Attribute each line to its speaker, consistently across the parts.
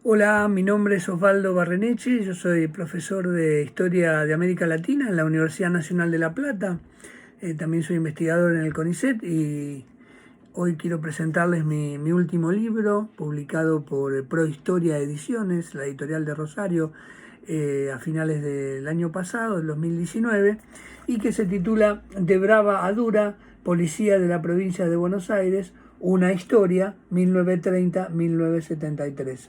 Speaker 1: Hola, mi nombre es Osvaldo Barreneche, yo soy profesor de Historia de América Latina en la Universidad Nacional de La Plata. También soy investigador en el CONICET y hoy quiero presentarles mi último libro, publicado por Prohistoria Ediciones, la editorial de Rosario, a finales del año pasado, del 2019, y que se titula De Brava a Dura, Policía de la Provincia de Buenos Aires, una historia, 1930-1973.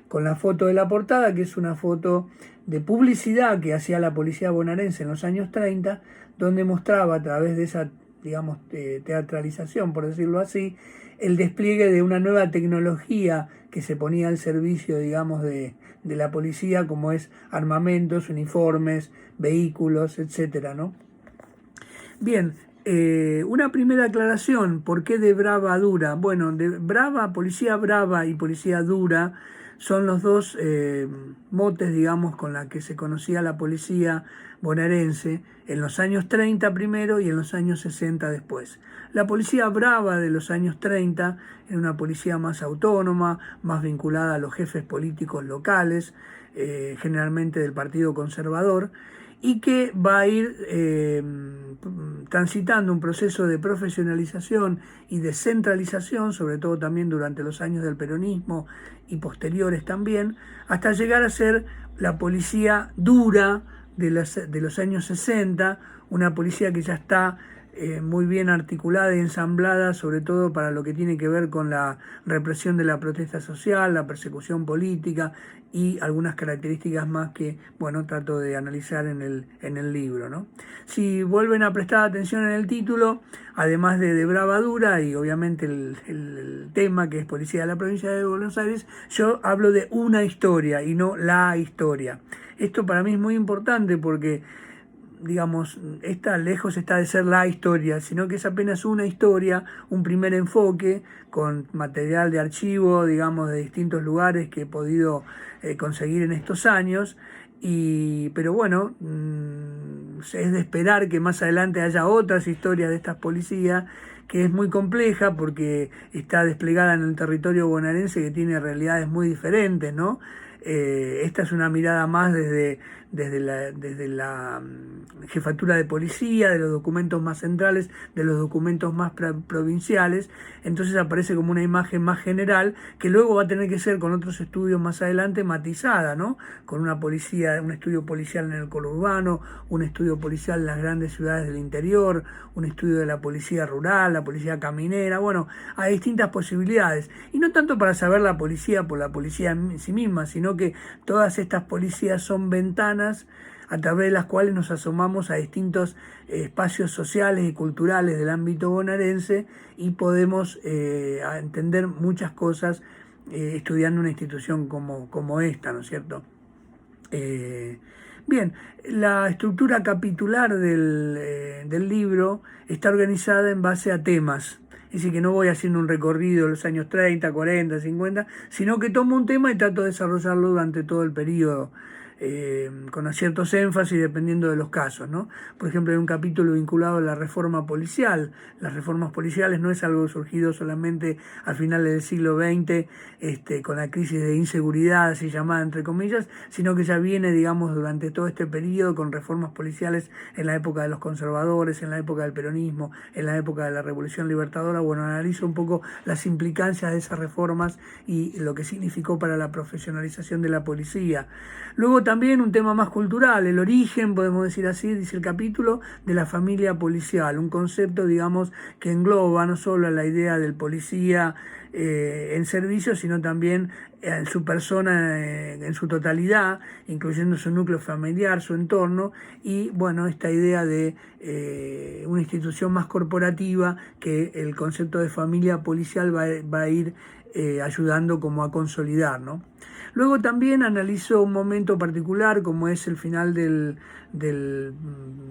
Speaker 1: Con la foto de la portada, que es una foto de publicidad que hacía la policía bonaerense en los años 30, donde mostraba a través de esa, digamos, teatralización, por decirlo así, el despliegue de una nueva tecnología que se ponía al servicio, digamos, de la policía, como es armamentos, uniformes, vehículos, etcétera, ¿no? Bien, una primera aclaración, ¿por qué de brava a dura? Bueno, de brava, policía brava y policía dura son los dos motes, digamos, con la que se conocía la policía bonaerense en los años 30 primero y en los años 60 después. La policía brava de los años 30 era una policía más autónoma, más vinculada a los jefes políticos locales, generalmente del Partido Conservador, y que va a ir transitando un proceso de profesionalización y de centralización, sobre todo también durante los años del peronismo y posteriores también, hasta llegar a ser la policía dura de los años 60, una policía que ya está muy bien articulada y ensamblada, sobre todo para lo que tiene que ver con la represión de la protesta social, la persecución política y algunas características más que, bueno, trato de analizar en el libro, ¿no? Si vuelven a prestar atención en el título, además de bravadura y obviamente el tema que es Policía de la Provincia de Buenos Aires, yo hablo de una historia y no la historia. Esto para mí es muy importante porque, digamos, esta lejos está de ser la historia, sino que es apenas una historia, un primer enfoque con material de archivo, digamos, de distintos lugares que he podido conseguir en estos años. Pero bueno, es de esperar que más adelante haya otras historias de estas policías, que es muy compleja porque está desplegada en el territorio bonaerense, que tiene realidades muy diferentes, ¿no? Esta es una mirada más desde la jefatura de policía, de los documentos más centrales, de los documentos más provinciales. Entonces aparece como una imagen más general que luego va a tener que ser, con otros estudios más adelante, matizada, ¿no? Con una policía, un estudio policial en el conurbano, un estudio policial en las grandes ciudades del interior, un estudio de la policía rural, la policía caminera. Bueno, hay distintas posibilidades, y no tanto para saber la policía por la policía en sí misma, sino que todas estas policías son ventanas a través de las cuales nos asomamos a distintos espacios sociales y culturales del ámbito bonaerense, y podemos entender muchas cosas estudiando una institución como esta, ¿no es cierto? Bien, la estructura capitular del libro está organizada en base a temas. Es decir, que no voy haciendo un recorrido de los años 30, 40, 50, sino que tomo un tema y trato de desarrollarlo durante todo el periodo, con ciertos énfasis dependiendo de los casos, ¿no? Por ejemplo, hay un capítulo vinculado a la reforma policial. Las reformas policiales no es algo surgido solamente a finales del siglo XX, con la crisis de inseguridad, así llamada entre comillas, sino que ya viene, digamos, durante todo este periodo con reformas policiales en la época de los conservadores, en la época del peronismo, en la época de la Revolución Libertadora. Bueno, analizo un poco las implicancias de esas reformas y lo que significó para la profesionalización de la policía. Luego también un tema más cultural, el origen, podemos decir así, dice el capítulo, de la familia policial, un concepto, digamos, que engloba no solo la idea del policía en servicio, sino también en su persona, en su totalidad, incluyendo su núcleo familiar, su entorno, y bueno, esta idea de una institución más corporativa que el concepto de familia policial va a ir ayudando como a consolidar, ¿no? Luego también analizo un momento particular, como es el final del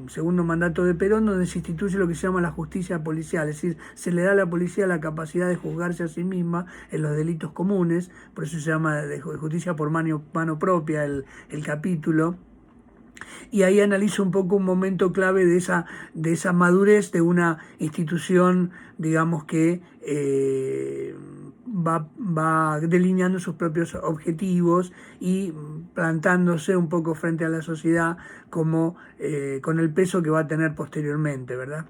Speaker 1: segundo mandato de Perón, donde se instituye lo que se llama la justicia policial, es decir, se le da a la policía la capacidad de juzgarse a sí misma en los delitos comunes, por eso se llama de justicia por mano propia el capítulo. Y ahí analizo un poco un momento clave de esa madurez de una institución, digamos, que va delineando sus propios objetivos y plantándose un poco frente a la sociedad como con el peso que va a tener posteriormente, ¿verdad?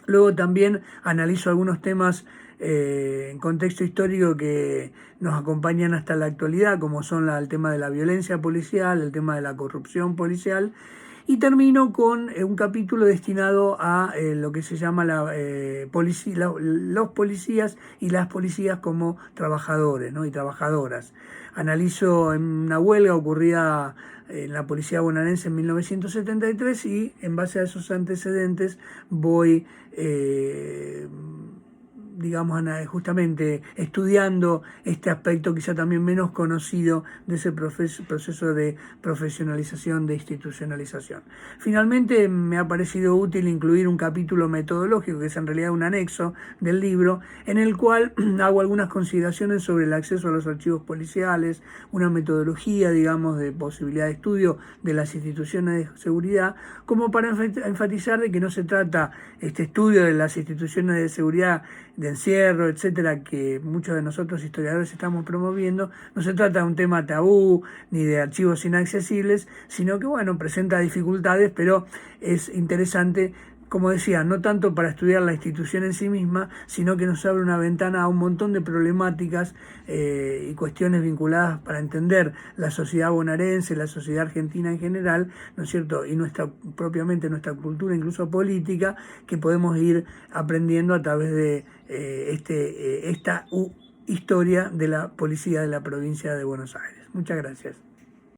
Speaker 1: Luego también analizo algunos temas en contexto histórico que nos acompañan hasta la actualidad, como son el tema de la violencia policial, el tema de la corrupción policial, y termino con un capítulo destinado a lo que se llama los policías y las policías como trabajadores, ¿no? Y trabajadoras. Analizo en una huelga ocurrida en la policía bonaerense en 1973 y en base a esos antecedentes voy digamos, justamente estudiando este aspecto quizá también menos conocido de ese proceso de profesionalización, de institucionalización. Finalmente me ha parecido útil incluir un capítulo metodológico, que es en realidad un anexo del libro, en el cual hago algunas consideraciones sobre el acceso a los archivos policiales, una metodología, digamos, de posibilidad de estudio de las instituciones de seguridad, como para enfatizar de que no se trata este estudio de las instituciones de seguridad, de encierro, etcétera, que muchos de nosotros historiadores estamos promoviendo, no se trata de un tema tabú ni de archivos inaccesibles, sino que, bueno, presenta dificultades, pero es interesante, como decía, no tanto para estudiar la institución en sí misma, sino que nos abre una ventana a un montón de problemáticas y cuestiones vinculadas para entender la sociedad bonaerense, la sociedad argentina en general, ¿no es cierto? Y propiamente nuestra cultura, incluso política, que podemos ir aprendiendo a través de esta historia de la policía de la provincia de Buenos Aires. Muchas gracias.